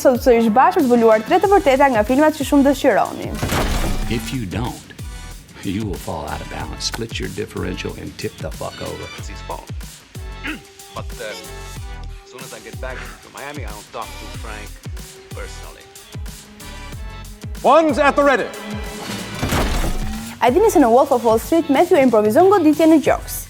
sot sërish bashkë për të zbuluar 3 të vërteta nga filmat që shumë dëshironi. If you don't, you will fall out of balance, split your differential, and tip the fuck over. It's his fault. But as soon as I get back to Miami, I'll talk to Frank personally. One's at the ready. A dini se në Wolf of Wall Street Matthew improvizon goditje në gjoks.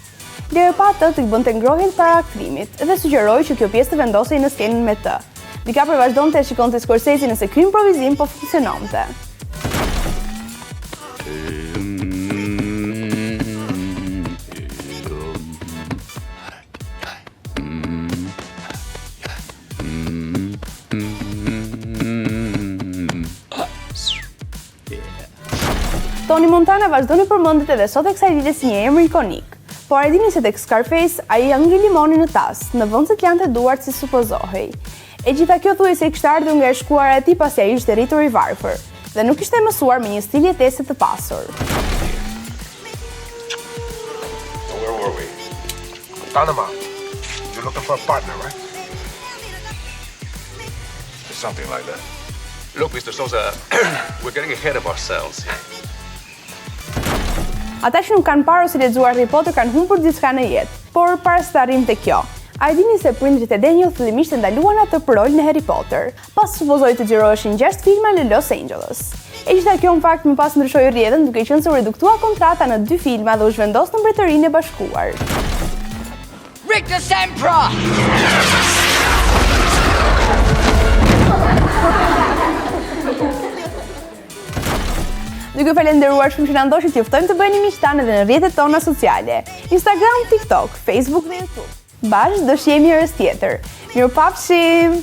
Lere pa të bënte ngrohjen para aktrimit dhe sugjeroi që kjo pjesë të vendosej në skenën me të. DiCaprio vazhdonte e shikonte Scorsese nëse ky improvizim po funksiononte. Tony Montana vazhdoni përmendet edhe sot e kësaj dite si një emër ikonik. Por e dini se tek Scarface ai ja ngri limonin në tas, në vend se të lante duart si supozohej. E gjitha kjo thuajse kishte ardhur nga e shkuara e tij pasi ai ishte rritur i varfër dhe nuk ishte mësuar me një stil jetese të pasur. So where were we? Panama. You're looking for a partner, right? Something like that. Look, Mr. Sosa, we're getting ahead of ourselves. Ata që nuk kanë parë ose lexuar Harry Potter kanë humbur diçka në jetë, por para se të arrijmë te kjo, a e dini se prindrit e Daniel fillimisht e ndaluan atë për rol në Harry Potter, pas supozoi të xhiroheshin 6 filma në Los Angeles. E gjitha kjo në fakt më pas ndryshoi rrjedhën duke qenë se u reduktua kontrata në 2 filma dhe u zhvendos në Mbretërinë e Bashkuar. Rictus Sempra! Duke falenderuar shumë që na ndoshit, ju ftojmë të bëheni miq tanë edhe në rrjetet tona sociale, Instagram, TikTok, Facebook dhe YouTube. Bashkë do shihemi herës tjetër. Mirupafshim!